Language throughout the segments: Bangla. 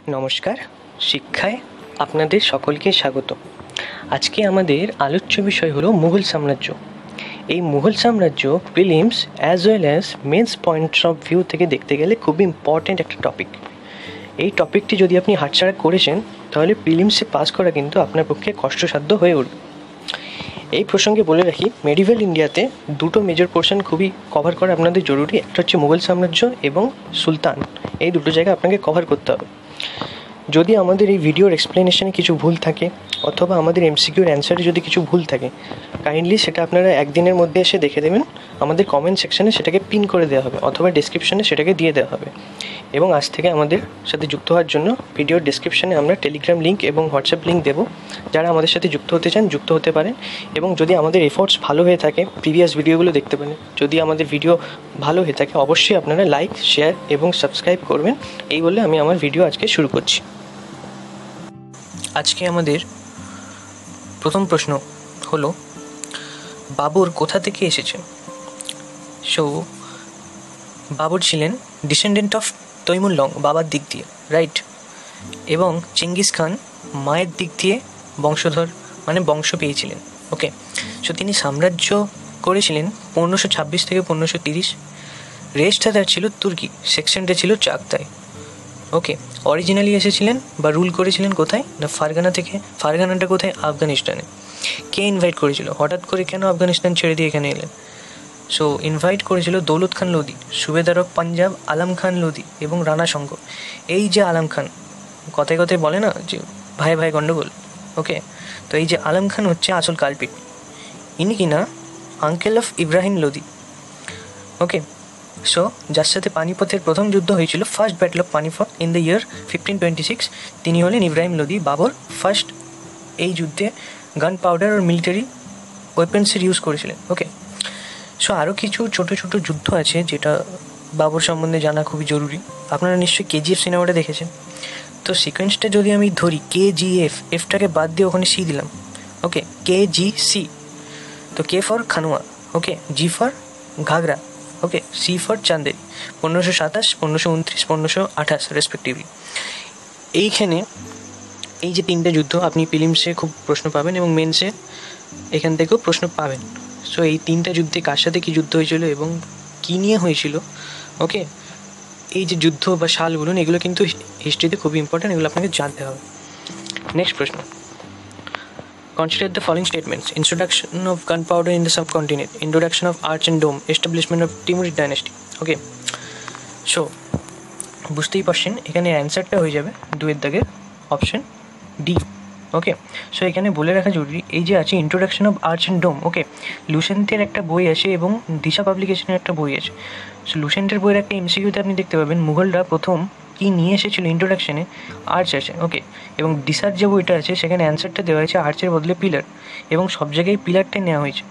নমস্কার, শিক্ষায় আপনাদের সকলকে স্বাগত। আজকে আমাদের আলোচ্য বিষয় হলো মুঘল সাম্রাজ্য। এই মুঘল সাম্রাজ্য prelims as well as mains points of view থেকে দেখতে গেলে খুবই ইম্পর্ট্যান্ট একটা টপিক। এই টপিকটি যদি আপনি হাতছাড়া করেছেন তাহলে প্রিলিমসে পাস করা কিন্তু আপনার পক্ষে কষ্টসাধ্য হয়ে উঠবে। এই প্রসঙ্গে বলে রাখি, মেডিভেল ইন্ডিয়াতে দুটো মেজর পোর্শন খুবই কভার করা আপনাদের জরুরি। একটা হচ্ছে মুঘল সাম্রাজ্য এবং সুলতান। এই দুটো জায়গা আপনাকে কভার করতে হবে। যদি আমাদের এই ভিডিওর এক্সপ্লেনেশনে কিছু ভুল থাকে অথবা আমাদের এমসিকিউর অ্যান্সারে যদি কিছু ভুল থাকে, কাইন্ডলি সেটা আপনারা একদিনের মধ্যে এসে দেখে দেবেন। আমাদের কমেন্ট সেকশানে সেটাকে পিন করে দেওয়া হবে অথবা ডেসক্রিপশানে সেটাকে দিয়ে দেওয়া হবে। এবং আজ থেকে আমাদের সাথে যুক্ত হওয়ার জন্য ভিডিওর ডেসক্রিপশানে আমরা টেলিগ্রাম লিঙ্ক এবং হোয়াটসঅ্যাপ লিঙ্ক দেবো। যারা আমাদের সাথে যুক্ত হতে চান যুক্ত হতে পারেন। এবং যদি আমাদের এফোর্টস ভালো হয়ে থাকে প্রিভিয়াস ভিডিওগুলো দেখতে পারেন। যদি আমাদের ভিডিও ভালো হয়ে থাকে অবশ্যই আপনারা লাইক, শেয়ার এবং সাবস্ক্রাইব করবেন। এই বলে আমি আমার ভিডিও আজকে শুরু করছি। আজকে আমাদের প্রথম প্রশ্ন হলো, বাবর কোথা থেকে এসেছেন? সো বাবর ছিলেন ডিসেন্ডেন্ট অফ তৈমুর লং, বাবার দিক দিয়ে, রাইট। এবং চেঙ্গিস খান মায়ের দিক দিয়ে বংশধর, মানে বংশ পেয়েছিলেন। ওকে, সো তিনি সাম্রাজ্য করেছিলেন 1526 থেকে 1530। রেস্টটা তার ছিল তুর্কি, সেকশনটা ছিল চাগতাই। ওকে, অরিজিনালি এসেছিলেন বা রুল করেছিলেন কোথায় না ফারগানা থেকে। ফারগানাটা কোথায়? আফগানিস্তানে। কে ইনভাইট করেছিল? হঠাৎ করে কেন আফগানিস্তান ছেড়ে দিয়ে এখানে এলেন? সো ইনভাইট করেছিল দৌলত খান লোদি, সুবেদার অফ পাঞ্জাব আলম খান লোদি এবং রানা শঙ্কর। এই যে আলম খান, কথায় কথায় বলে না যে ভাই ভাই গণ্ডগোল। ওকে, তো এই যে আলম খান হচ্ছে আসল কালপিট। ইনি কিনা uncle of Ibrahim Lodi. Okay, so যার সাথে পানিপথের প্রথম যুদ্ধ হয়েছিল, first battle of Panipat in the year 1526, তিনি হলেন ইব্রাহিম লোদি। বাবর ফার্স্ট এই যুদ্ধে গান পাউডার আর মিলিটারি ওয়েপেন্সের ইউজ করেছিলেন। ওকে, সো আরও কিছু ছোটো ছোটো যুদ্ধ আছে যেটা বাবর সম্বন্ধে জানা খুবই জরুরি। আপনারা নিশ্চয়ই কেজিএফ সিনেমাটা দেখেছেন। তো সিকোয়েন্সটা যদি আমি ধরি, KGF, এফটাকে বাদ দিয়ে ওখানে সি দিলাম। Okay, KGC। তো K for Khanua, okay, G for Ghaghra, okay, C for Chanderi. 1527, 1529, 1528 respectively. এইখানে এই যে তিনটে যুদ্ধ আপনি প্রিলিমসে খুব প্রশ্ন পাবেন এবং মেন্সে এখান থেকেও প্রশ্ন পাবেন। সো এই তিনটা যুদ্ধে কার সাথে কী যুদ্ধ হয়েছিল এবং কী নিয়ে হয়েছিল, ওকে, এই যে যুদ্ধ বা সাল বলুন, এগুলো কিন্তু হিস্ট্রিতে খুবই ইম্পর্ট্যান্ট, এগুলো আপনাকে জানতে হবে। নেক্সট প্রশ্ন, consider the following statements: introduction of gunpowder in the subcontinent, introduction of arch and dome, establishment of Timurid dynasty. Okay, so বুঝতেই পারছেন এখানে অ্যান্সারটা হয়ে যাবে দুয়ের দাগের অপশন ডি। ওকে, সো এখানে বলে রাখা জরুরি, এই যে আছে ইন্ট্রোডাকশন অফ আর্চ অ্যান্ড ডোম। ওকে, লুসেন্টের একটা বই আছে এবং দিশা পাবলিকেশনের একটা বই আছে। সো লুসেন্টের বইয়ের একটা এমসিকিউতে আপনি দেখতে পাবেন মুঘলরা প্রথম কী নিয়ে এসেছিলো ইন্ট্রোডাকশনে, আর্চ আছে। ওকে, এবং দিশার যে বইটা আছে সেখানে অ্যান্সারটা দেওয়া হয়েছে আর্চের বদলে পিলার, এবং সব জায়গায় পিলারটাই নেওয়া হয়েছে।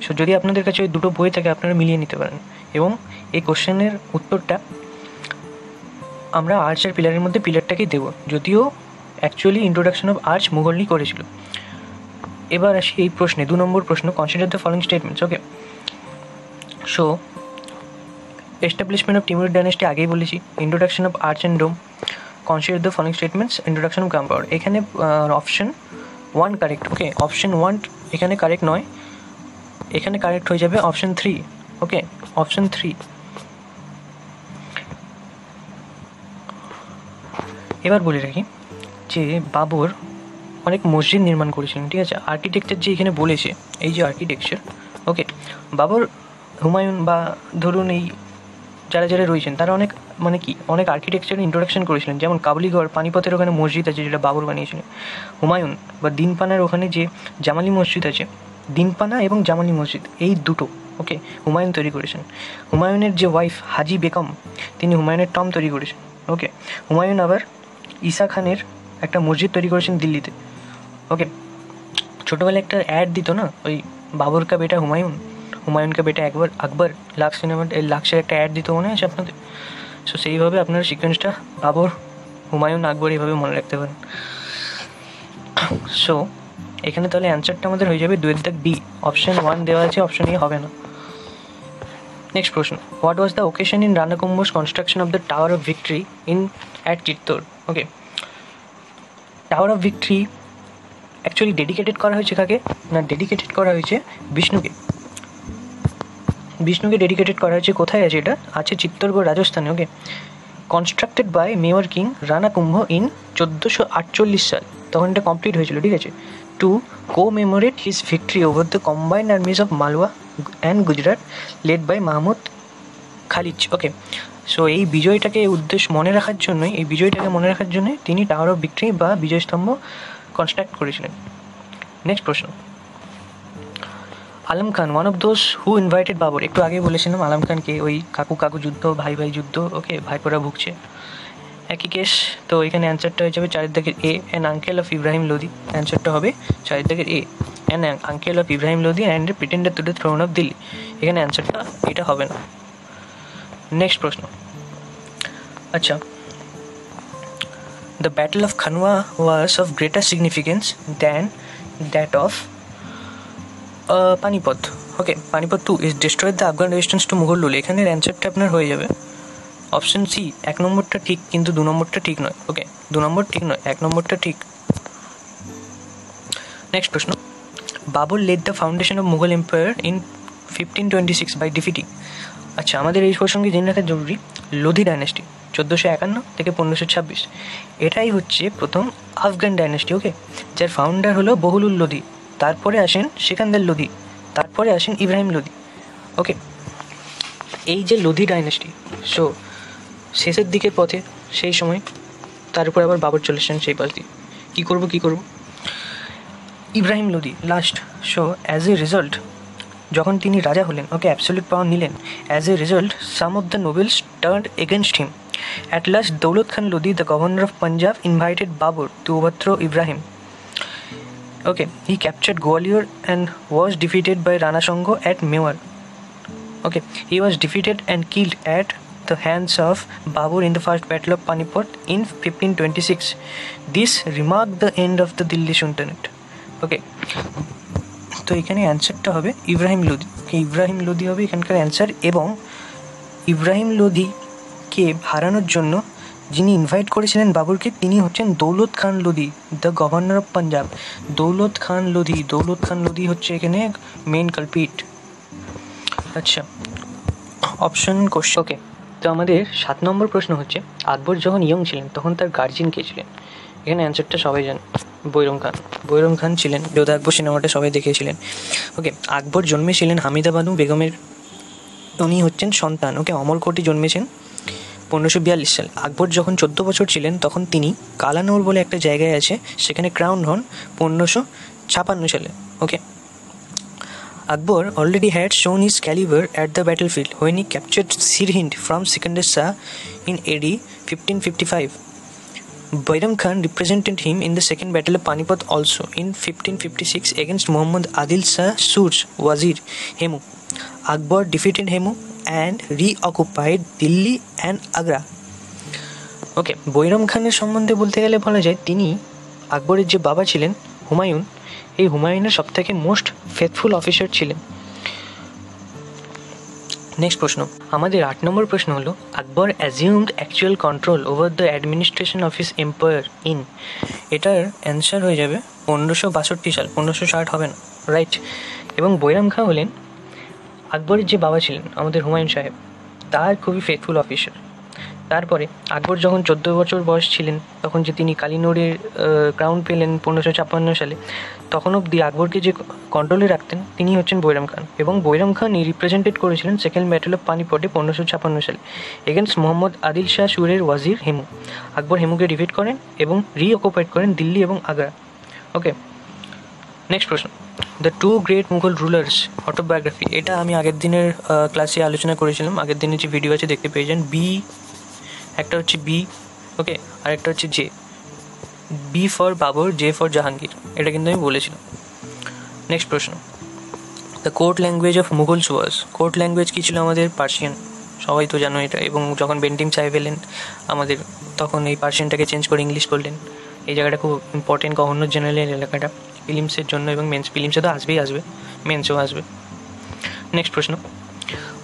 সো যদি আপনাদের কাছে ওই দুটো বই থাকে আপনারা মিলিয়ে নিতে পারেন। এবং এই কোশ্চেনের উত্তরটা আমরা আর্চ আর পিলারের মধ্যে পিলারটাকেই দেবো, যদিও অ্যাকচুয়ালি ইন্ট্রোডাকশন অফ আর্চ মুঘলই করেছিল। এবার আসি এই প্রশ্নে, 2 নম্বর প্রশ্ন, consider the following statements. Okay, so establishment of Timurid dynasty আগেই বলেছি, introduction of arch and dome, consider the following statements, introduction of gunpowder. এখানে অপশন 1 কারেক্ট। ওকে, অপশন 1 এখানে কারেক্ট নয়, এখানে কারেক্ট হয়ে যাবে অপশন 3। ওকে, অপশন 3। এবার বলে রাখি যে বাবর অনেক মসজিদ নির্মাণ করেছিলেন, ঠিক আছে। আর্কিটেকচার যে এখানে বলেছে, এই যে আর্কিটেকচার, ওকে, বাবর, হুমায়ুন বা ধরুন এই যারা যারা রয়েছেন তারা অনেক মানে কি অনেক আর্কিটেকচারের ইন্ট্রোডাকশন করেছিলেন। যেমন কাবুলিগড়, পানিপথের ওখানে মসজিদ আছে যেটা বাবর বানিয়েছিলেন। হুমায়ুন বা দিনপানার ওখানে যে জামালি মসজিদ আছে, দিনপানা এবং জামালি মসজিদ এই দুটো, ওকে, হুমায়ুন তৈরি করেছেন। হুমায়ুনের যে ওয়াইফ হাজি বেগম, তিনি হুমায়ুনের টম তৈরি করেছেন। ওকে, হুমায়ুন আবার ঈসা খানের একটা মসজিদ তৈরি করেছেন দিল্লিতে। ওকে, ছোটোবেলায় একটা অ্যাড দিত না, ওই বাবর কা বেটা হুমায়ুন, হুমায়ুন কা বেটা আকবর, লাক্স সিনেমার লাক্সের একটা অ্যাড দিত, মনে আছে আপনাদের? সো সেইভাবে আপনারা সিকোয়েন্সটা বাবর, হুমায়ুন, আকবর এইভাবে মনে রাখতে পারেন। সো এখানে তাহলে অ্যান্সারটা আমাদের হয়ে যাবে 2 দাগ ডি। অপশন 1 দেওয়া আছে, অপশন এ হবে না। নেক্সট প্রশ্ন, what was the occasion in রানাকুম্ভস construction of the tower of victory in at চিত্তোর? Okay, tower of victory actually dedicated করা হয়েছে কাকে না, ডেডিকেটেড করা হয়েছে বিষ্ণুকে। বিষ্ণুকে ডেডিকেটেড করা হয়েছে। কোথায় আছে এটা? আছে চিত্তরগড়, রাজস্থানে। Okay, constructed by Mewar king Rana Kumbha in 1448 সাল, তখন এটা কমপ্লিট হয়েছিল, ঠিক আছে, to commemorate his victory over the combined armies of Malwa and Gujarat led by Mahmud Khalji. Okay, so এই বিজয়টাকে মনে রাখার জন্যই, এই বিজয়টাকে মনে রাখার জন্যই তিনি টাওয়ার অফ ভিক্টরি বা বিজয়স্তম্ভ কনস্ট্রাক্ট করেছিলেন। নেক্সট প্রশ্ন, Alam Khan one of those who invited Babur. একটু আগে বলেছিলাম আলম খানকে, ওই কাকু কাকু যুদ্ধ, ভাই ভাই যুদ্ধ, ওকে, ভাইপোরা ভুগছে, একই কেস। তো এখানে অ্যান্সারটা হয়ে যাবে 4 দাগের A, an uncle of Ibrahim Lodi. অ্যান্সারটা হবে 4 দাগের A, an uncle of Ibrahim Lodi and pretended to the throne of Delhi. এখানে অ্যান্সারটা এটা হবে না। নেক্সট প্রশ্ন, আচ্ছা, the battle of Khanwa was of greater significance than that of Panipat. Okay, Panipat 2 is destroyed the Afghan resistance to Mughal rule. এখানের অ্যান্সারটা আপনার হয়ে যাবে অপশন সি, 1 নম্বরটা ঠিক কিন্তু 2 নম্বরটা ঠিক নয়। ওকে, 2 নম্বর ঠিক নয়, 1 নম্বরটা ঠিক। নেক্সট প্রশ্ন, Babur led the foundation of Mughal empire in 1526 by defeating. আচ্ছা, আমাদের এই প্রসঙ্গে জেনে রাখা জরুরি, লোধি ডাইনেস্টি 1451 থেকে 1526, এটাই হচ্ছে প্রথম আফগান ডাইনেস্টি। ওকে, যার ফাউন্ডার হলো বহুলুল লোধি, তারপরে আসেন সিকান্দার লোধি, তারপরে আসেন ইব্রাহিম লোধি। ওকে, এই যে লোধি ডাইনেস্টি, সো শেষের দিকের পথে সেই সময়, তারপরে আবার বাবর চলে এসেছেন সেই পাশ দিয়ে। কী করবো, Ibrahim Lodi last. So as a result, যখন তিনি রাজা হলেন, ওকে, অ্যাবসলিউট পাওয়ার নিলেন, as a result some of the nobles turned against him. At last Daulat Khan Lodi, the governor of Punjab, invited Babur to overthrow Ibrahim. Okay, he captured Gwalior and was defeated by Rana Sango at Mewar. Okay, he was defeated and killed at the hands of Babur in the first battle of Panipat in 1526. This remarked the end of the Delhi Sultanate. Okay, তো এখানে অ্যান্সারটা হবে ইব্রাহিম লোধি। ইব্রাহিম লোধি হবে এখানকার অ্যান্সার, এবং ইব্রাহিম লোধিকে হারানোর জন্য যিনি ইনভাইট করেছিলেন বাবরকে, তিনি হচ্ছেন Daulat Khan Lodi, the governor of Punjab. Daulat Khan Lodhi হচ্ছে এখানে মেন কালপিট। আচ্ছা, অপশন কোশ্চেন। ওকে, তো আমাদের 7 নম্বর প্রশ্ন হচ্ছে, আকবর যখন ইয়ং ছিলেন তখন তার গার্জিয়ান কে ছিলেন? এখানে অ্যান্সারটা সবাই জানেন, বৈরম খান ছিলেন। যোধা আকবর সিনেমাটা সবাই দেখেছিলেন। ওকে, আকবর জন্মেছিলেন হামিদা বানু বেগমের, উনি হচ্ছেন সন্তান। ওকে, অমরকোটে জন্মেছেন 1542 সাল। আকবর যখন 14 বছর ছিলেন তখন তিনি কালানোর বলে একটা জায়গায় আছে, সেখানে ক্রাউন হন 1556 সালে। ওকে, Akbar already had shown his caliber at the battlefield when he captured Sirhind from Sikandar Shah in AD 1555. Bairam Khan represented him in the second battle of Panipat also in 1556 against Muhammad Adil Shah Sur's Wazir Hemu. Akbar defeated Hemu and reoccupied Delhi and Agra. ওকে, বৈরম খানের সম্বন্ধে বলতে গেলে বলা যায় তিনি আকবরের যে বাবা ছিলেন হুমায়ুন, এই হুমায়ুনের সবথেকে মোস্ট ফেথফুল অফিসার ছিলেন। নেক্সট প্রশ্ন, আমাদের 8 নম্বর প্রশ্ন হলো, Akbar assumed actual control over the administration of his empire in. এটার অ্যান্সার হয়ে যাবে 1562 সাল, 1560 হবে না, রাইট। এবং বৈরাম খাঁ হলেন আকবরের যে বাবা ছিলেন আমাদের হুমায়ুন সাহেব, তার খুবই ফেথফুল অফিসার। তারপরে আকবর যখন 14 বছর বয়স ছিলেন তখন যে তিনি কালিনোরের ক্রাউন পেলেন 1556 সালে, তখন অবধি আকবরকে যে কন্ট্রোলে রাখতেন তিনি হচ্ছেন বৈরাম খান। এবং বৈরাম খানই রিপ্রেজেন্টেড করেছিলেন সেকেন্ড ব্যাটল অফ পানিপটে 1556 সালে এগেনস্ট মোহাম্মদ আদিল শাহ সুরের ওয়াজির হেমু। আকবর হেমুকে ডিফিট করেন এবং রিঅকুপাইড করেন দিল্লি এবং আগ্রা। ওকে, নেক্সট প্রশ্ন, the two great Mughal rulers autobiography. এটা আমি আগের দিনের ক্লাসে আলোচনা করেছিলাম, আগের দিনের যে ভিডিও আছে দেখতে পেয়ে যান। একটা হচ্ছে বি, ওকে, আর একটা হচ্ছে J. B for Babur, J for Jahangir, এটা কিন্তু আমি বলেছিলাম। নেক্সট প্রশ্ন, the court language of Mughals was. Court language কী ছিল আমাদের? পার্সিয়ান, সবাই তো জানো এটা। এবং যখন বেন্টিম সাহেব এলেন আমাদের, তখন এই পার্সিয়ানটাকে চেঞ্জ করে ইংলিশ করলেন। এই জায়গাটা খুব ইম্পর্টেন্ট গভর্নর জেনারেলের এলাকাটা ফিলিমসের জন্য, এবং মেন্স ফিলিমসে তো আসবে, মেন্সেও আসবে। নেক্সট প্রশ্ন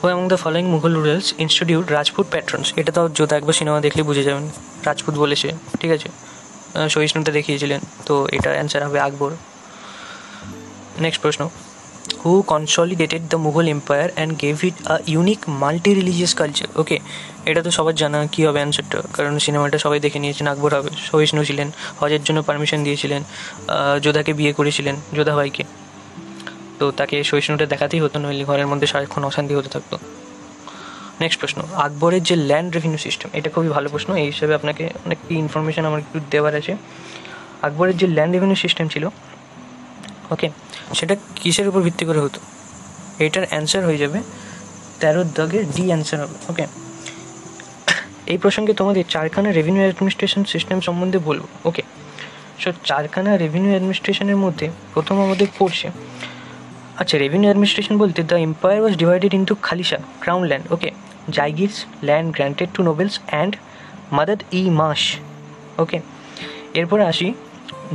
who among the following Mughal rulers institute Rajput patrons? এটা তো যোধা একবার সিনেমা দেখলে বুঝে যাবেন, রাজপুত বলেছে, ঠিক আছে, সহিষ্ণুতা দেখিয়েছিলেন, তো এটার অ্যান্সার হবে আকবর। নেক্সট প্রশ্ন, who consolidated the Mughal empire and gave it a unique multi religious culture? Okay, এটা তো সবার জানা কী হবে অ্যান্সারটা, কারণ সিনেমাটা সবাই দেখে নিয়েছেন, আকবর হবে। সহিষ্ণু ছিলেন, হজের জন্য পারমিশন দিয়েছিলেন, যোধাকে বিয়ে করেছিলেন, যোধা ভাইকে, তো তাকে সহিষ্ণুটা দেখাতেই হতো, নইলে ঘরের মধ্যে সারাক্ষণ অশান্তি হতে থাকতো। নেক্সট প্রশ্ন, আকবরের যে ল্যান্ড রেভিনিউ সিস্টেম, এটা খুবই ভালো প্রশ্ন, এই হিসাবে আপনাকে অনেক ইনফরমেশান আমার একটু দেওয়ার আছে। আকবরের যে ল্যান্ড রেভিনিউ সিস্টেম ছিল, ওকে, সেটা কিসের উপর ভিত্তি করে হতো? এটার অ্যান্সার হয়ে যাবে 13 দাগের ডি অ্যান্সার হবে। ওকে, এই প্রসঙ্গে তোমাদের চারখানা রেভিনিউ অ্যাডমিনিস্ট্রেশন সিস্টেম সম্বন্ধে বলবো। ওকে, সো চারখানা রেভিনিউ অ্যাডমিনিস্ট্রেশনের মধ্যে প্রথম আমাদের পড়ছে, আচ্ছা, রেভিনিউ অ্যাডমিনিস্ট্রেশন বলতে the empire was divided into khalisa, crown land, okay, jagirs, land granted to nobles and madad e maash. Okay, এরপরে আসি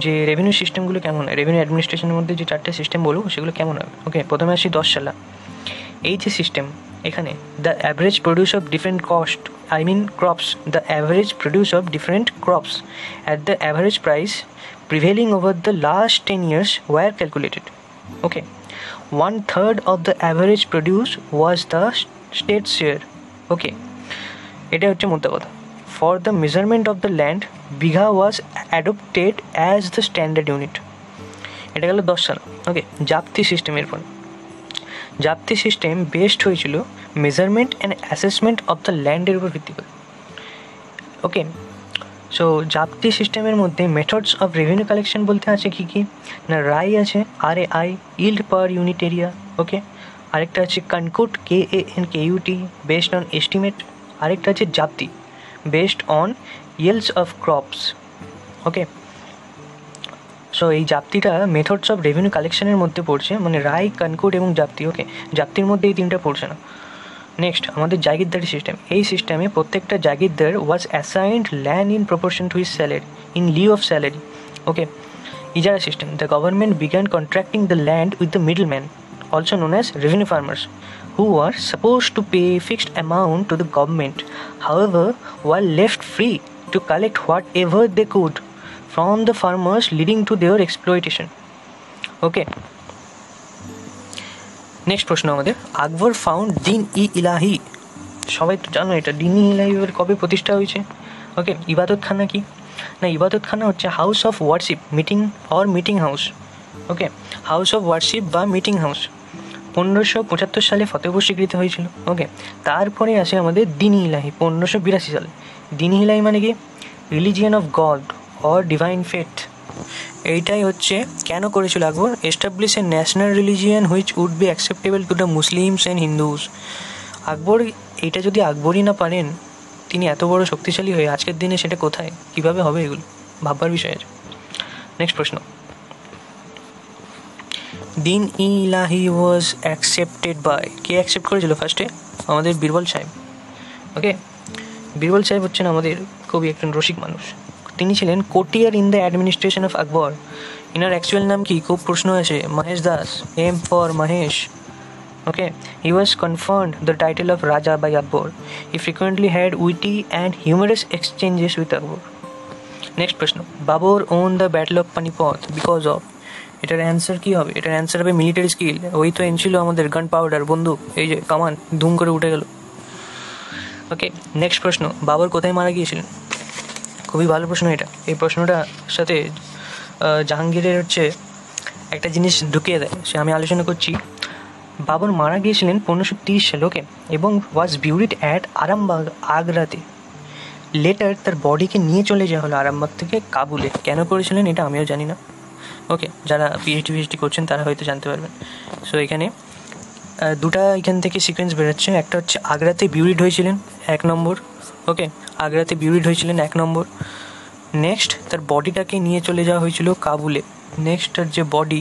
যে রেভিনিউ সিস্টেমগুলো কেমন হয়, রেভিনিউ অ্যাডমিনিস্ট্রেশনের মধ্যে যে চারটে সিস্টেম বলবো সেগুলো কেমন হবে। ওকে, প্রথমে আসি 10 সালা। এই যে সিস্টেম, এখানে the average produce of different cost, I mean crops, the average produce of different crops at the average price prevailing over the last 10 years were calculated. Okay, 1/3 of the average produce was the state share. Okay, এটা হচ্ছে মোদ্দা কথা। For the measurement of the land, bigha was adopted as the standard unit. এটা গেল 10 সাল। ওকে, জাপ্তি সিস্টেমের পর, জাপ্তি সিস্টেম বেসড হয়েছিল measurement and assessment of the ল্যান্ডের উপর ভিত্তি করে। ওকে, সো জাপ্তি সিস্টেমের মধ্যে মেথডস অফ রেভিনিউ কালেকশন বলতে আছে কী কী না, রাই আছে, RAI, yield per unit area. Okay, আরেকটা আছে kankut, KANKUT, based on estimate. আরেকটা আছে zabti, based on yields of crops. Okay, so এই জাপ্তিটা মেথডস অফ রেভিনিউ কালেকশনের মধ্যে পড়ছে, মানে রাই, কনকুট এবং জাপ্তি। ওকে, জাপ্তির মধ্যে এই তিনটা পড়ছে না। নেক্সট আমাদের জাগিরদারি সিস্টেম। এই সিস্টেমে প্রত্যেকটা jagirdar was assigned land in proportion to his salary, in lieu of salary. Okay, ijara system, the government began contracting the land with the middle man, also known as revenue farmers, who are supposed to pay fixed amount to the government, however were left free to collect whatever they could from the farmers, leading to their exploitation. Okay, next প্রশ্ন আমাদের, আকবর ফাউন্ড দিন-ই-ইলাহি। সবাই তো জানো এটা, দিন-ই-ইলাহি কবে প্রতিষ্ঠা হয়েছে? ওকে, ইবাদতখানা কি না, ইবাদতখানা হচ্ছে house of worship, meeting or meeting house. Okay, house of worship বা মিটিং হাউস 1575 সালে ফতেহপুর স্বীকৃত হয়েছিল। ওকে, তারপরে আসে আমাদের দিন-ই-ইলাহি 1582 সালে। দিন-ই-ইলাহি মানে কি, religion of God or divine faith. এইটাই হচ্ছে কেন করেছিল Akbar, establish a national religion which would be acceptable to the Muslims and Hindus. Akbar এইটা যদি আকবরই না পারেন, তিনি এত বড় শক্তিশালী হয়ে আজকের দিনে সেটা কোথায়, কীভাবে হবে, এগুলো ভাববার বিষয় আছে। নেক্সট প্রশ্ন, দিন-ই-ইলাহি ওয়াজ অ্যাকসেপ্টেড বাই, কে অ্যাকসেপ্ট করেছিল ফার্স্টে? আমাদের বীরবল সাহেব। ওকে, বীরবল সাহেব হচ্ছেন আমাদের খুবই একজন রসিক মানুষ। তিনি ছিলেন courtier in the administration of Akbar. ইনার অ্যাকচুয়াল নাম কি, খুব প্রশ্ন আছে, Mahesh Das, M for Mahesh. Okay, he was conferred the title of Raja by Akbar. He frequently had witty and humorous exchanges with Akbar. Next প্রশ্ন, Babur won the battle of Panipat because of, এটার অ্যান্সার কী হবে? এটার অ্যান্সার হবে মিলিটারি স্কিল। ওই তো এনেছিল আমাদের গান পাউডার, বন্দুক, এই যে কামান, ধুম করে উঠে গেল। ওকে, নেক্সট প্রশ্ন, বাবর কোথায় মারা গিয়েছিলেন? খুবই ভালো প্রশ্ন এটা। এই প্রশ্নটার সাথে জাহাঙ্গীরের হচ্ছে একটা জিনিস ঢুকিয়ে দেয়, সে আমি আলোচনা করছি। বাবর মারা গিয়েছিলেন 1530 সালে। ওকে, এবং ওয়াজ বিউরিড অ্যাট আরামবাগ, আগ্রাতে। লেটার তার বডিকে নিয়ে চলে যাওয়া হলো আরামবাগ থেকে কাবুলে। কেন করেছিলেন এটা আমিও জানি না। ওকে, যারা পিএইচডি করছেন তারা হয়তো জানতে পারবেন। সো এখানে দুটা এখান থেকে সিকোয়েন্স বেরোচ্ছে, একটা হচ্ছে আগ্রাতে বিউরিড হয়েছিলেন 1 নম্বর। ওকে, আগ্রাতে বিউরিড হয়েছিলেন 1 নম্বর। নেক্সট তার বডিটাকে নিয়ে চলে যাওয়া হয়েছিল কাবুলে। নেক্সট তার যে বডি,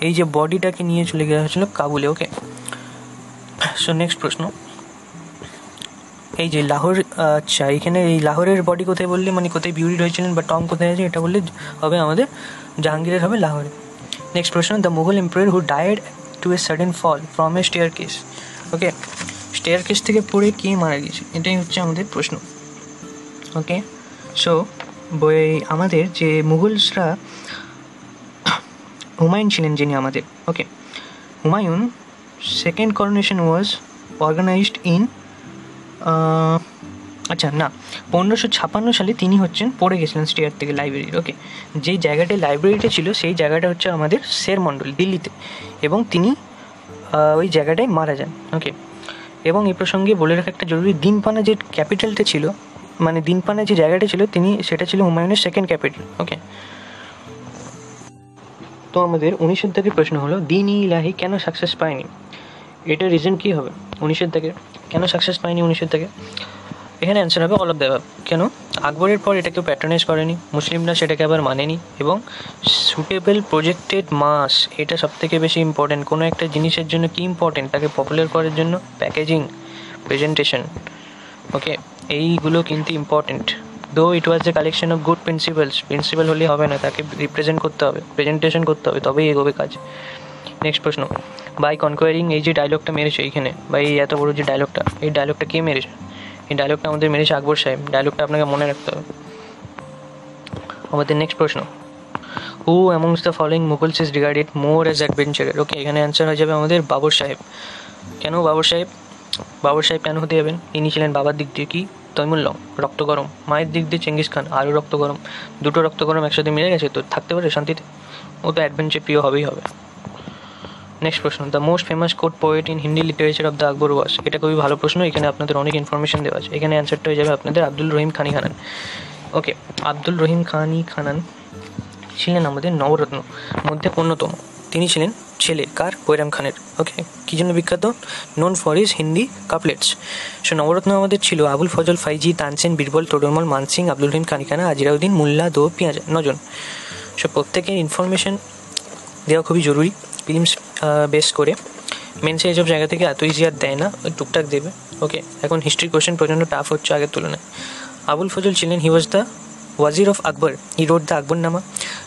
এই যে বডিটাকে নিয়ে চলে যাওয়া হয়েছিল কাবুলে। ওকে, সো নেক্সট প্রশ্ন, এই যে লাহোর, আচ্ছা এখানে এই লাহোরের বডি কোথায় বললে, মানে কোথায় বিউরিড হয়েছিলেন বা টং কোথায় আছে, এটা বললে হবে আমাদের জাহাঙ্গীরের হবে লাহোরে। নেক্সট প্রশ্ন, the Mughal empire who died to a sudden fall from a staircase. Okay, staircase থেকে পড়ে কে মারা গিয়েছে, এটাই হচ্ছে আমাদের প্রশ্ন। ওকে, সো আমাদের যে মুঘলসরা, হুমায়ুন ছিলেন যিনি আমাদের, okay, Humayun second coronation was organised in, আচ্ছা না, 1556 সালে তিনি হচ্ছেন পড়ে গেছিলেন স্টেয়ার থেকে লাইব্রেরির। ওকে, যেই জায়গাটায় লাইব্রেরিটা ছিল সেই জায়গাটা হচ্ছে আমাদের শেরমন্ডল, দিল্লিতে, এবং তিনি ওই জায়গাটায় মারা যান। ওকে, এবং এই প্রসঙ্গে বলে রাখা একটা জরুরি, দিনপানা যে ক্যাপিটালটা ছিল, মানে দিনপানা যে জায়গাটা ছিল সেটা ছিল হুমায়ুনের সেকেন্ড ক্যাপিটাল। ওকে, তো আমাদের 19 দাগের প্রশ্ন হলো, দিন-ই-ইলাহি কেন সাকসেস পায়নি? এটার রিজন কী হবে 19 দাগে, কেন সাকসেস পায়নি 19 দাগে? এখানে অ্যান্সার হবে অল অফ দ্য অ্যাবাভ। কেন? আকবরের পর এটা কেউ প্যাট্রোনাইজ করেনি, মুসলিমরা সেটাকে আবার মানেনি, এবং সুটেবল প্রজেক্টেড মাস, এটা সবথেকে বেশি ইম্পর্টেন্ট। কোনো একটা জিনিসের জন্য কী ইম্পর্টেন্ট, তাকে পপুলার করার জন্য প্যাকেজিং, প্রেজেন্টেশন, ওকে, এইগুলো কিন্তু ইম্পর্টেন্ট। দো ইট ওয়াজ a collection of good principal হলে হবে না, তাকে রিপ্রেজেন্ট করতে হবে, প্রেজেন্টেশন করতে হবে, তবেই এগোবে কাজ। নেক্সট প্রশ্ন, বাই কনকোয়ারিং, এই যে ডায়লগটা মেরেছে এইখানে, বা এই এত বড় যে ডায়লগটা কে মেরেছে? এই ডায়লগটা আমাদের মেরেছে আকবর সাহেব। ডায়লগটা আপনাকে মনে রাখতে হবে। আমাদের নেক্সট প্রশ্ন, who amongst the following Mughals is regarded more as adventurer? Okay, এখানে অ্যান্সার হয়ে যাবে আমাদের বাবর সাহেব। কেন বাবর সাহেব? বাবর সাহেব কেন হতে যাবেন? ইনি ছিলেন বাবার দিক দিয়ে কি তৈমুল্লং, রক্ত গরম, মায়ের দিক দিয়ে চেঙ্গিস খান, আরও রক্ত গরম। দুটো রক্ত গরম একসাথে মিলে গেছে, তো থাকতে পারে শান্তিতে? ও তো অ্যাডভেঞ্চার প্রিয় হবেই হবে। নেক্সট প্রশ্ন, the most famous court poet in Hindi literature of the Akbar was? এটা খুবই ভালো প্রশ্ন, এখানে আপনাদের অনেক ইনফরমেশন দেওয়া আছে। এখানে অ্যান্সারটা হয়ে যাবে আপনাদের আব্দুল রহিম খানি খানান। ওকে, আব্দুল রহিম খানি খানান ছিলেন আমাদের নবরত্ন মধ্যে অন্যতম। তিনি ছিলেন ছেলে কার? বৈরাম খানের। ওকে, কী জন্য বিখ্যাত? Known for his Hindi couplets. So Navratna আমাদের ছিল আবুল ফজল, ফাইজি, তানসেন, বীরবল, টোডরমল, মানসিং, আব্দুল রহিম খানি খানা, আজিরাউদ্দিন, মুল্লা, দো, পিঁয়াজ, 9 জন। সো প্রত্যেকের ইনফরমেশন দেওয়া খুবই জরুরি ফিল্মস বেস করে। মেন্সে এইসব জায়গা থেকে এত ইজি আর দেয় না, টুকটাক দেবে। ওকে, এখন হিস্ট্রি কোয়েশ্চেন প্রচণ্ড টাফ হচ্ছে আগের তুলনায়। আবুল ফজল ছিলেন, he was the wazir of Akbar, he wrote the Akbarnama.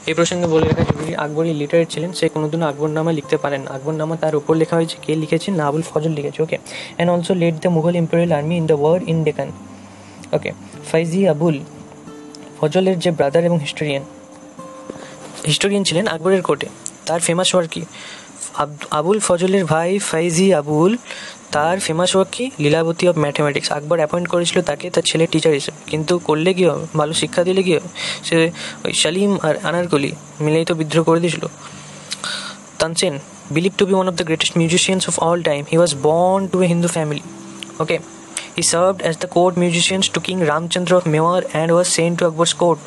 এই প্রসঙ্গে বলে রাখা জরুরি, আকবরই লিটারেট ছিলেন, সে কোনোদিনও আকবরনামা লিখতে পারেন না। আকবরনামা তার উপর লেখা হয়েছে, কে লিখেছেন? না আবুল ফজল লিখেছে। Okay, and also led the Mughal imperial army in the war in Deccan. Okay, Faizi Abul ফজলের যে ব্রাদার এবং হিস্টোরিয়ান ছিলেন আকবরের কোর্টে, তার ফেমাস ওয়ার্ক কি? আবুল ফজলের ভাই ফাইজি আবুল, তার ফেমাস ওয়ার্ক কি? Lilavati of mathematics. Akbar appoint করেছিল তাকে তার ছেলে টিচার হিসেবে, কিন্তু করলে কী হবে, ভালো শিক্ষা দিলে কী হবে, সে ওই সালিম আর আনারকলি মিলেই তো বিদ্রোহ করে দিয়েছিল। Tansen, believe to be one of the greatest musicians of all time, he was born to a Hindu family. Okay, he served as the court musician to King Ramchandra of Mewar and was sent to Akbar's court.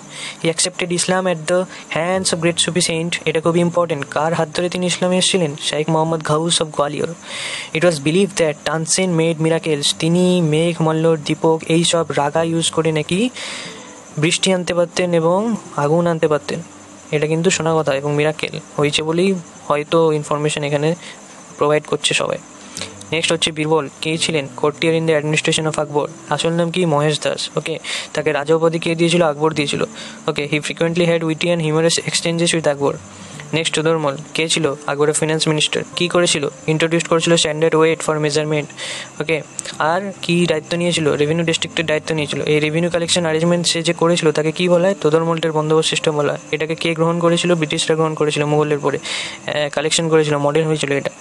He accepted Islam at the hands of great Sufi saint. এটা খুবই ইম্পর্টেন্ট। কার হাত ধরে তিনি ইসলামে এসেছিলেন? Shaikh Mohammad Ghaus of Gwalior. It was believed that Tansen made miracles. তিনি মেঘ, মল্লর, দীপক এইসব রাগা ইউজ করে নাকি বৃষ্টি আনতে পারতেন এবং আগুন আনতে পারতেন। এটা কিন্তু শোনা কথা, এবং মিরাকেল হয়েছে বলেই হয়তো ইনফরমেশন এখানে প্রোভাইড করছে সবাই। নেক্সট হচ্ছে বীরবল, কে ছিলেন? Courtier in the administration of আকবর। আসল নাম কি? মহেশ দাস। ওকে, তাকে রাজা উপাধি কে দিয়েছিল? আকবর দিয়েছিল। Okay, he frequently had witty and humorous exchanges with Akbar. Next Todarmal, কে ছিল? আকবরের ফিনান্স মিনিস্টার। কী করেছিল? ইন্ট্রোডিউস করেছিল standard weight for measurement. Okay, আর কি দায়িত্ব নিয়েছিল? রেভিনিউ ডিস্ট্রিক্টের দায়িত্ব নিয়েছিল। এই রেভিনিউ কালেকশন অ্যারেঞ্জমেন্ট সে যে করেছিল তাকে কী বলা হয়? তোদরমলের বন্দোবস্ত সিস্টেম বলা হয়। এটাকে কে গ্রহণ করেছিল? ব্রিটিশরা গ্রহণ করেছিল, মুঘলের পরে কালেকশন করেছিল, মডেল হয়েছিল এটা।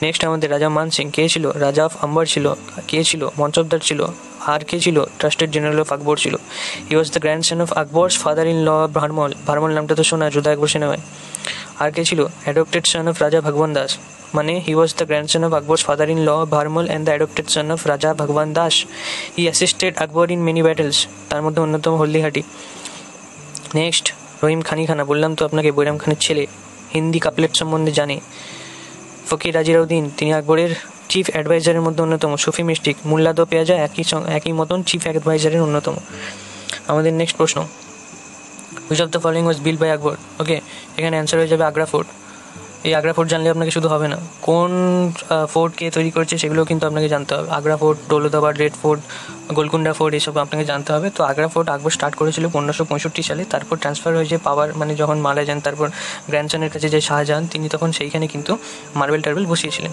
নেক্সট আমাদের রাজা মানসিং, কে ছিল? রাজা অফ আম্বার ছিল। কে ছিল? মনসবদার ছিল। আর কে ছিল? ট্রাস্টেড জেনারেল অফ আকবর ছিল। He was the grandson of Akbar's father in law Bharmal. Bharmal নামটা তো শোনা, যোধা আকবর সেনাবাহিনী। আর কে ছিল? Adopted son of Raja Bhagwan Das, মানে he was the grandson of Akbar's father in law Bharmal and the adopted son of Raja Bhagwan Das. He assisted Akbar in many battles, তার মধ্যে অন্যতম হলদিঘাটি। নেক্সট রহিম খানি খানা, বললাম তো আপনাকে বৈরাম খানের ছেলে, হিন্দি কাপলেট সম্বন্ধে জানে। ফকির আজিরাউদ্দিন, তিনি আকবরের চিফ অ্যাডভাইজারের মধ্যে অন্যতম। সুফি মিস্টিক, মুল্লা দো পেয়াজা একই মতন চিফ অ্যাডভাইজারের অন্যতম। আমাদের নেক্সট প্রশ্ন, which of the following was build by Akbar? Okay, এখানে অ্যান্সার হয়ে যাবে আগ্রা ফোর্ট। এই আগ্রা ফোর্ট জানলে আপনাকে শুধু হবে না, কোন ফোর্ট কে তৈরি করেছে সেগুলো কিন্তু আপনাকে জানতে হবে। Agra fort, Daulatabad, red fort, Golconda fort, এসব আপনাকে জানতে হবে। তো আগ্রা ফোর্ট আকবর স্টার্ট করেছিল 1565 সালে, তারপর ট্রান্সফার হয়েছে পাওয়ার, মানে যখন মারা যান তারপর গ্র্যান্ডসনের কাছে যে শাহজাহান, তিনি তখন সেইখানে কিন্তু মার্বেল টার্বেল বসিয়েছিলেন।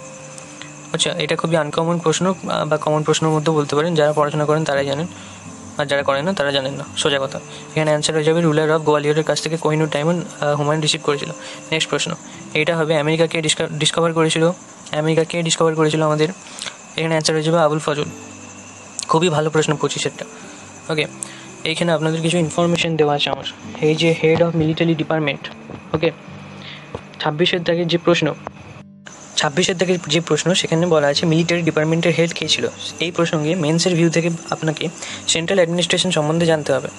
আচ্ছা, এটা খুবই আনকমন প্রশ্ন বা কমন প্রশ্নের মধ্যে বলতে পারেন। যারা পড়াশোনা করেন তারাই জানেন, আর যারা করেন না তারা জানেন না, সোজা কথা। এখানে অ্যান্সার হয়ে যাবে রুলার অফ গোয়ালিয়রের কাছ থেকে কোহিনূর ডায়মন্ড হুমায়ুন রিসিভ করেছিল। নেক্সট প্রশ্ন, এইটা হবে আমেরিকাকে ডিসকভার করেছিল আমাদের। এখানে অ্যান্সার হয়ে যাবে আবুল ফজল। খুবই ভালো প্রশ্ন 25-এরটা। ওকে, এইখানে আপনাদের কিছু ইনফরমেশন দেওয়া আছে আমার। এই যে হেড অফ মিলিটারি ডিপার্টমেন্ট, ওকে, 26-এর দাগের যে প্রশ্ন সেখানে বলা আছে মিলিটারি ডিপার্টমেন্টের হেড কে ছিল। এই প্রসঙ্গে মেন্সের ভিউ থেকে আপনাকে সেন্ট্রাল অ্যাডমিনিস্ট্রেশন সম্বন্ধে জানতে হবে।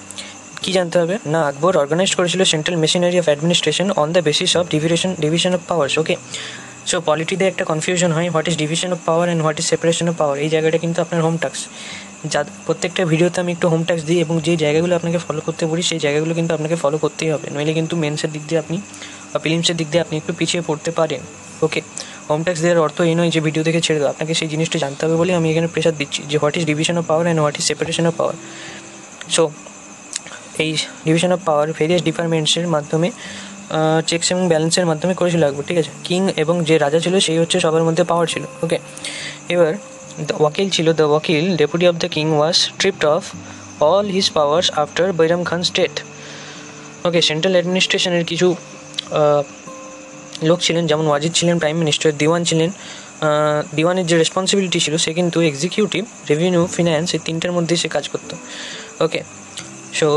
কী জানতে হবে না, আকবর অর্গানাইজ করেছিল central machinery of administration on the basis of division of powers. Okay, so পলিটিতে একটা কনফিউশন হয়, what is division of power and what is separation of power. এই জায়গাটা কিন্তু আপনার হোম টাস্ক। প্রত্যেকটা ভিডিওতে আমি একটু হোম টাস্ক দিই এবং যে জায়গাগুলো আপনাকে ফলো করতে বলি সেই জায়গাগুলো কিন্তু আপনাকে ফলো করতেই হবে, নইলে কিন্তু মেন্সের দিক দিয়ে আপনি বা প্রিলিমসের দিক দিয়ে আপনি একটু পিছিয়ে পড়তে পারেন। ওকে, হোম ট্যাক্স দেওয়ার অর্থ এই নয় যে ভিডিও দেখে ছেড়ে দাও, আপনাকে সেই জিনিসটা জানতে হবে বলে আমি এখানে প্রেশার দিচ্ছি যে what is division of power and what is separation of power. So এই ডিভিশন অফ পাওয়ার ভেরিয়াস ডিপার্টমেন্টসের মাধ্যমে চেকস এবং ব্যালেন্সের মাধ্যমে করেছিল আকবর, ঠিক আছে। কিং এবং যে রাজা ছিল সেই হচ্ছে সবার মধ্যে পাওয়ার ছিল। ওকে, এবার the wakil deputy of the king was stripped of all his powers after Bairam Khan's death. Okay, central অ্যাডমিনিস্ট্রেশনের কিছু লোক ছিলেন, যেমন ওয়াজিদ ছিলেন প্রাইম মিনিস্টার, দিওয়ানের যে রেসপন্সিবিলিটি ছিল সে কিন্তু এক্সিকিউটিভ, রেভিনিউ, ফিন্যান্স, এই তিনটার মধ্যেই সে কাজ করতো। ওকে, সো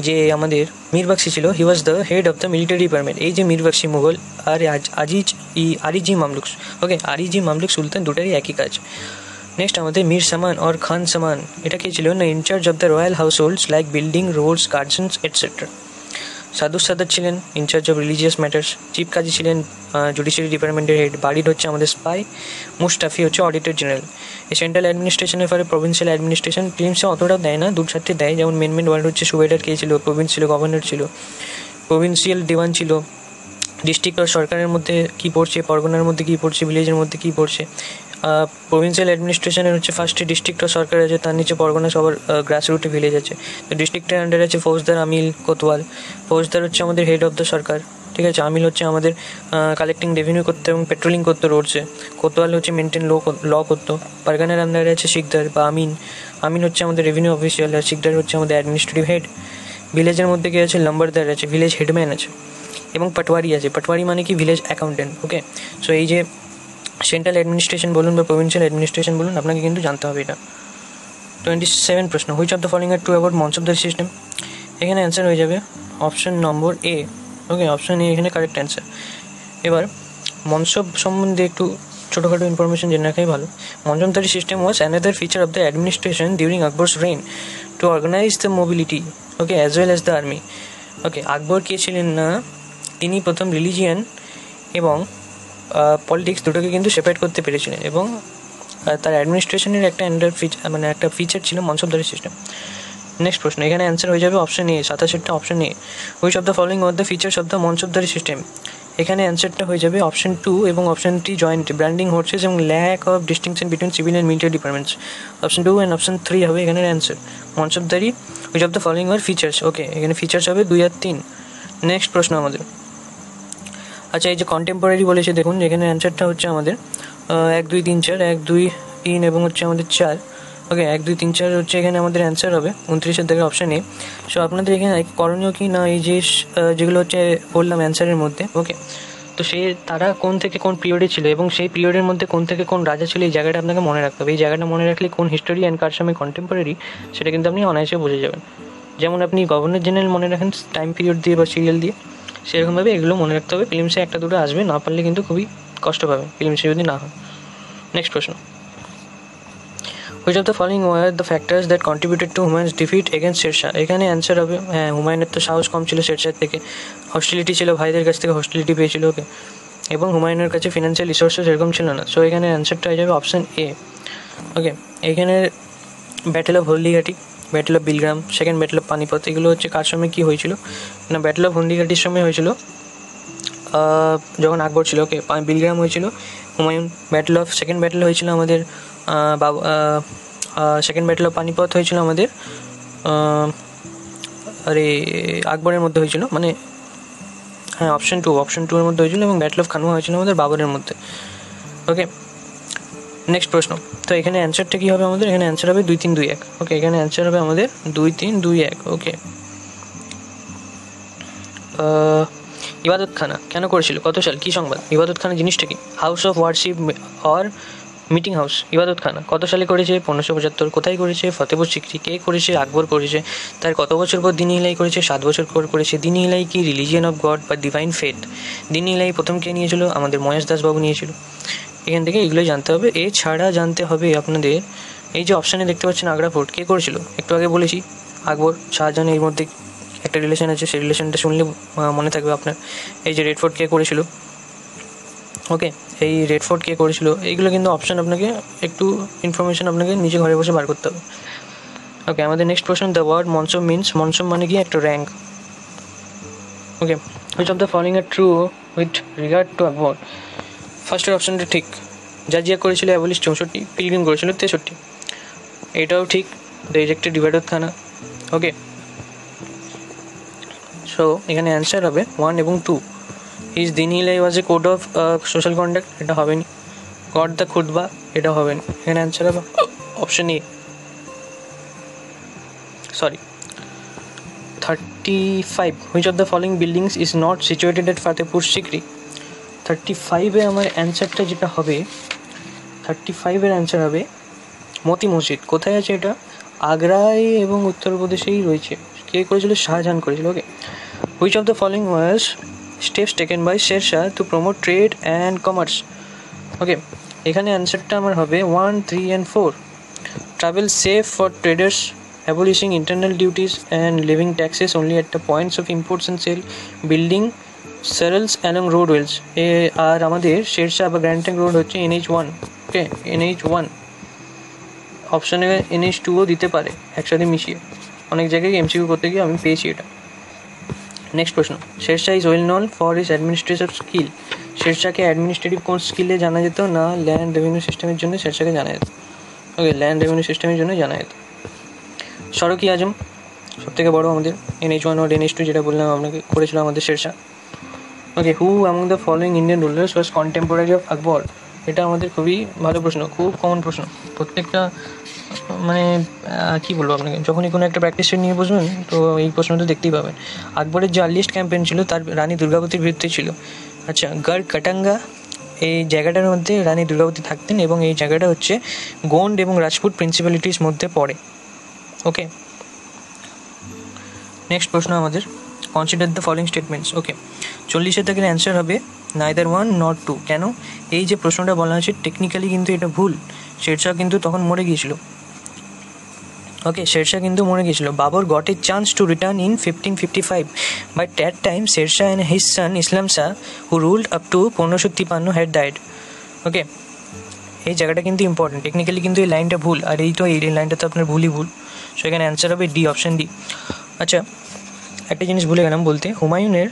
যে আমাদের মীর বক্সি ছিল, he was the head of the military department. এই যে মীর বক্সি মুঘল আর আরিজি মামলুক, ওকে, আরিজি মামলুক সুলতান দুটারই একই কাজ। নেক্সট আমাদের মীর সামান অর খান সামান, এটা কি ছিল না, in charge of the royal house holds like building, roads, gardens etcetera. Sadr ছিলেন in charge of religious matters. Chief Qazi ছিলেন জুডিশিয়ারি ডিপার্টমেন্টের হেড। বারিড হচ্ছে আমাদের স্পাই। মুস্তাফি হচ্ছে অডিটর জেনারেল। এই সেন্ট্রাল অ্যাডমিনিস্ট্রেশনের পরে প্রভিন্সিয়াল অ্যাডমিনিস্ট্রেশন ফিল্মসে অতটাও দেয় না, 2-4টে দেয়, যেমন মেন ওয়ার্ড হচ্ছে সুবেদার কে ছিল, প্রভিন্স ছিল, গভর্নর ছিল, প্রভিন্সিয়াল দিওয়ান ছিল, ডিস্ট্রিক্ট ও সরকারের মধ্যে কী পড়ছে, পরগনার মধ্যে কী পড়ছে, ভিলেজের মধ্যে কী পড়ছে। প্রভিন্সিয়াল অ্যাডমিনিস্ট্রেশনের হচ্ছে ফার্স্টে ডিস্ট্রিক্ট ও সরকার আছে, তার নিচে পরগনা, সবার গ্রাস রুটে ভিলেজ আছে। তো ডিস্ট্রিক্টের আন্ডারে আছে ফৌজদার, আমিল, কোতোয়াল। ফৌজদার হচ্ছে আমাদের হেড অফ দ্য সরকার, ঠিক আছে। আমিল হচ্ছে আমাদের কালেক্টিং রেভিনিউ করতো এবং পেট্রোলিং করতো রোডসে। কোতোয়াল হচ্ছে মেনটেন ল করতো। পারগানার আন্ডারে আছে শিকদার বা আমিন হচ্ছে আমাদের রেভিনিউ অফিসিয়াল, আর শিকদার হচ্ছে আমাদের অ্যাডমিনিস্ট্রেটিভ হেড। ভিলেজের মধ্যে কি আছে, লম্বারদার আছে, ভিলেজ হেডম্যান আছে, এবং পাটওয়ারি আছে। পাটওয়ারি মানে কি, ভিলেজ অ্যাকাউন্টেন্ট। ওকে, সো এই যে সেন্ট্রাল অ্যাডমিনিস্ট্রেশন বলুন বা প্রভিন্সিয়াল অ্যাডমিনিস্ট্রেশন বলুন, আপনাকে কিন্তু জানতে হবে এটা। 27 প্রশ্ন, which of the following are true about mansabdari system. এখানে অ্যান্সার হয়ে যাবে option number A. Okay, option A এখানে কারেক্ট অ্যান্সার। এবার মনসব সম্বন্ধে একটু ছোটোখাটো ইনফরমেশন জেনে রাখাই ভালো। Mansabdari system was another feature of the administration during Akbar's reign to organise the mobility, okay, as well as the army. Okay, Akbar কে ছিলেন না, তিনি প্রথম রিলিজিয়ান এবং পলিটিক্স দুটোকে কিন্তু সেপারেট করতে পেরেছিলেন, এবং তার অ্যাডমিনিস্ট্রেশনের একটা ফিচার ছিল মনসবদারি সিস্টেম। নেক্সট প্রশ্ন, এখানে অ্যান্সার হয়ে যাবে অপশন এ, 27টা option A. Which of the following were the features of the mansabdari system. এখানে অ্যান্সারটা হয়ে যাবে অপশন 2 এবং অপশন 3 জয়েন্ট, ব্র্যান্ডিং হোর্সেস এবং lack of distinction between civil and military departments. Option 2 and option 3 হবে এখানের answer. Mansabdari, which of the following were features. Okay, এখানে ফিচার্স হবে 2 আর 3। নেক্সট প্রশ্ন আমাদের, আচ্ছা, এই যে কন্টেম্পোরারি বলেছে, দেখুন এখানে অ্যান্সারটা হচ্ছে আমাদের 1 2 3 4, 1 2 3 এবং হচ্ছে আমাদের 4। ওকে, 1 2 3 4 হচ্ছে এখানে আমাদের অ্যান্সার হবে 29-এর থেকে অপশান এ। সো আপনাদের এখানে করণীয় কি না, এই যে যেগুলো হচ্ছে বললাম অ্যান্সারের মধ্যে, ওকে, তো তারা কোন থেকে কোন পিরিয়ডে ছিল এবং সেই পিরিয়ডের মধ্যে কোন থেকে কোন রাজা ছিল, এই জায়গাটা আপনাকে মনে রাখতে হবে। এই জায়গাটা মনে রাখলে কোন হিস্টোরি অ্যান্ড কার সময় কন্টেম্পোরারি সেটা কিন্তু আপনি অনায়াসে বুঝে যাবেন। যেমন আপনি গভর্নর জেনারেল মনে রাখেন টাইম পিরিয়ড দিয়ে বা সিরিয়াল দিয়ে, সেরকমভাবে এগুলো মনে রাখতে হবে। ফিল্মসে 1-2 আসবে, না পারলে কিন্তু খুবই কষ্ট পাবে ফিল্মসে যদি না হয়। নেক্সট প্রশ্ন, which of the following were the factors that contributed to Humayun's defeat against Sher Shah. এখানে অ্যান্সার হবে, হ্যাঁ, হুমায়ুনের তো সাহস কম ছিল শেরশাহ থেকে, হস্টিলিটি ছিল, ভাইদের কাছ থেকে হস্টিলিটি পেয়েছিল। ওকে, এবং হুমায়ুনের কাছে ফিনান্সিয়াল রিসোর্সেস এরকম ছিল না। সো এখানে অ্যান্সারটা হয়ে যাবে অপশান এ। ওকে, এখানে battle of Haldighati, battle of Bilgram, second battle of Panipat, এগুলো হচ্ছে কার সময় কী হয়েছিল না, ব্যাটেল অফ হলদিঘাটির সময় হয়েছিল যখন আকবর ছিল। ওকে, বিলগ্রাম হয়েছিল হুমায়ুন। সেকেন্ড ব্যাটেল হয়েছিল আমাদের সেকেন্ড ব্যাটেল অফ পানিপথ হয়েছিল আমাদের আকবরের মধ্যে হয়েছিল, মানে হ্যাঁ অপশন টু এর মধ্যে হয়েছিল, এবং ব্যাটেল অফ খানুয়া হয়েছিল আমাদের বাবরের মধ্যে। ওকে, নেক্সট প্রশ্ন, তো এখানে অ্যান্সারটা কী হবে আমাদের? এখানে অ্যান্সার হবে 2 3 2 1। ওকে, এখানে অ্যান্সার হবে আমাদের 2 3 2 1। ওকে, ইবাদতখানা কেন করেছিল? কত সাল? কী সংবাদ? ইবাদতখানা জিনিসটা কি? House of worship or meeting house. Ibadat Khana কত সালে করেছে? 1575। কোথায় করেছে? ফতেপুর সিক্রি। কে করেছে? আকবর করেছে। তার কত বছর পর দিন ইলাই করেছে? 7 বছর পর করেছে। দিন ইলাই কি রিলিজিয়ন অফ গড বা ডিভাইন ফেথ? দিন ইলাই প্রথম কে নিয়েছিল? আমাদের মহেশ দাসবাবু নিয়েছিল। এখান থেকে এগুলোই জানতে হবে। এছাড়া জানতে হবে আপনাদের এই যে অপশানে দেখতে পাচ্ছেন আগ্রা ফোর্ট কে করেছিল? একটু আগে বলেছি আকবর। শাহজাহান এর মধ্যে একটা রিলেশন আছে, সেই রিলেশনটা শুনলে মনে থাকবে আপনার। এই যে রেড ফোর্ট কে করেছিল? ওকে, এই রেড ফোর্ট কে করেছিল? এইগুলো কিন্তু অপশান, আপনাকে একটু ইনফরমেশন আপনাকে নিজে ঘরে বসে বার করতে হবে। ওকে, আমাদের next question, the word monsoon means. Monsoon মানে কি? একটা rank. Okay, which of the following are true with regard to Akbar? ফার্স্টের অপশানটা ঠিক। জাজিয়া করেছিল অ্যাবলিশ 64, পিলগ্রিম করেছিল 63। এটাও ঠিক, the rejected Ibadatkhana. Okay, so এখানে অ্যান্সার হবে 1 এবং 2। হিজ দিন ইলাই ওয়াজ এ কোড অফ সোশ্যাল কন্ডাক্ট, এটা হবে না। গড দ্য খুতবা, এটা হবে না। এখানে অ্যান্সার হবে option A. Sorry, 35। Which of the following buildings is not situated at Fatehpur Sikri? 35-এ আমার অ্যান্সারটা যেটা হবে, 35-এর অ্যান্সার হবে মতি মসজিদ। কোথায় আছে এটা? আগ্রায় এবং উত্তরপ্রদেশেই রয়েছে। কে করেছিল? শাহজাহান করেছিল। Okay, which of the following was steps taken by Sher Shah to promote trade and commerce? Okay, এখানে অ্যান্সারটা আমার হবে 1 3 and 4। Travel safe for traders, abolishing internal duties and levying taxes only at the points of imports and sale, building sarais along road wells. আর আমাদের শেরশাহ বা গ্র্যান্ড ট্যাঙ্ক রোড হচ্ছে NH1। ওকে, NH1। অপশানে NH2ও দিতে পারে একসাথে মিশিয়ে। অনেক জায়গায় MCQ করতে গিয়ে আমি পেয়েছি এটা। নেক্সট প্রশ্ন, Sher Shah is well known for his administrative skill. শেরশাহকে অ্যাডমিনিস্ট্রেটিভ কোন স্কিলে জানা যেত? না, ল্যান্ড রেভিনিউ সিস্টেমের জন্য শেরশাহকে জানা যেত। ওকে, ল্যান্ড রেভিনিউ সিস্টেমের জন্য জানা যেত। সড়কি আজম সবথেকে বড় আমাদের NH1 আর NH2 যেটা বললাম আপনাকে করেছিল আমাদের Sher Shah. Okay, who among the following Indian rulers was contemporary of Akbar? এটা আমাদের খুবই ভালো প্রশ্ন, খুব কমন প্রশ্ন। প্রত্যেকটা মানে কী বলবো আপনাকে, যখনই কোনো একটা প্র্যাকটিস সেট নিয়ে বসবেন তো এই প্রশ্নটা দেখতেই পাবেন। আকবরের যে আর্লিয়েস্ট ক্যাম্পেন ছিল তার রানী দুর্গাবতীর বিরুদ্ধে ছিল। আচ্ছা, গড় কাটাঙ্গা এই জায়গাটার মধ্যে রানী দুর্গাবতী থাকতেন এবং এই জায়গাটা হচ্ছে গোন্ড এবং রাজপুত প্রিন্সিপালিটিস মধ্যে পড়ে। ওকে, নেক্সট প্রশ্ন আমাদের, কনসিডার দ্য ফলোইং স্টেটমেন্টস। ওকে, 40-এর দাগের অ্যান্সার হবে নাইদার 1 নট 2। কেন? এই যে প্রশ্নটা বলা হয়েছে টেকনিক্যালি কিন্তু এটা ভুল। শেরশাহ কিন্তু তখন মরে গিয়েছিল। ওকে, শেরশাহ কিন্তু মরে গিয়েছিল। Babur got a chance to return in 1555, but that time Sher Shah and his son Islam Shah who ruled up to 1553 had died. Okay, এই জায়গাটা কিন্তু ইম্পর্টেন্ট। টেকনিক্যালি কিন্তু এই লাইনটা ভুল, আর এই লাইনটা তো আপনার ভুলই ভুল। সো এখানে অ্যান্সার হবে ডি, অপশান ডি। আচ্ছা, একটা জিনিস ভুলে গেলাম বলতে, হুমায়ুনের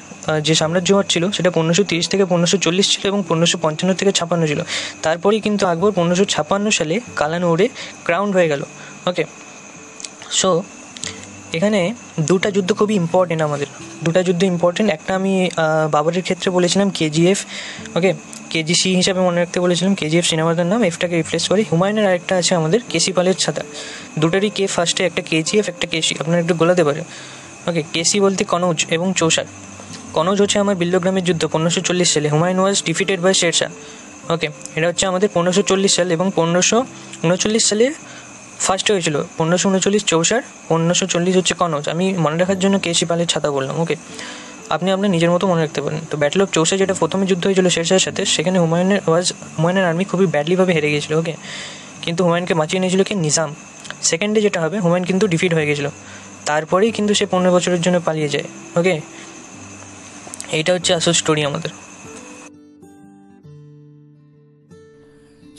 যে সাম্রাজ্যবাদ ছিল সেটা 1530 থেকে 1540 ছিল এবং 1555 থেকে 56 ছিল। তারপরেই কিন্তু আকবর 1556 সালে কালানুরে ক্রাউন্ড হয়ে গেল। ওকে, সো এখানে দুটা যুদ্ধ খুবই ইম্পর্টেন্ট আমাদের, দুটা যুদ্ধ ইম্পর্টেন্ট। একটা আমি বাবরের ক্ষেত্রে বলেছিলাম KGF। ওকে, KGC হিসাবে মনে রাখতে বলেছিলাম, KGF সিনেমাটার নাম, এফটাকে রিপ্লেস করি। হুমায়ুনের আরেকটা আছে আমাদের কেসি পালের ছাতা। দুটারই কে ফার্স্টে, একটা KGF একটা কেসি, আপনারা একটু গোলাতে পারে। ওকে, কেসি বলতে কনৌজ এবং চৌসার। কনৌজ হচ্ছে আমার বিল্লগ্রামের যুদ্ধ 1540 সালে, হুমায়ুন ওয়াজ ডিফিটেড বাই শেরশাহ। ওকে, এটা হচ্ছে আমাদের 1540 সাল এবং 1539 সালে ফার্স্ট হয়েছিল। 1539 চৌসার, 1540 হচ্ছে কনৌজ। আমি মনে রাখার জন্য কেসি পালের ছাতা বললাম। ওকে, আপনি আপনার নিজের মতো মনে রাখতে পারেন। তো ব্যাটল অফ চৌসা যেটা প্রথমে যুদ্ধ হয়েছিল শেরশাহের সাথে, সেখানে হুমায়ুনের আর্মি খুবই ব্যাডলিভাবে হেরে গিয়েছিল। ওকে, কিন্তু হুমায়ুনকে বাঁচিয়ে নিয়েছিল কি? নিজাম। সেকেন্ডে যেটা হবে, হুমায়ুন কিন্তু ডিফিট হয়ে গেছিলো, তারপরেই কিন্তু সে 15 বছরের জন্য পালিয়ে যায়। ওকে, এইটা হচ্ছে আসল স্টোরি আমাদের।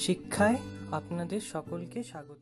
শিক্ষায় আপনাদের সকলকে স্বাগত।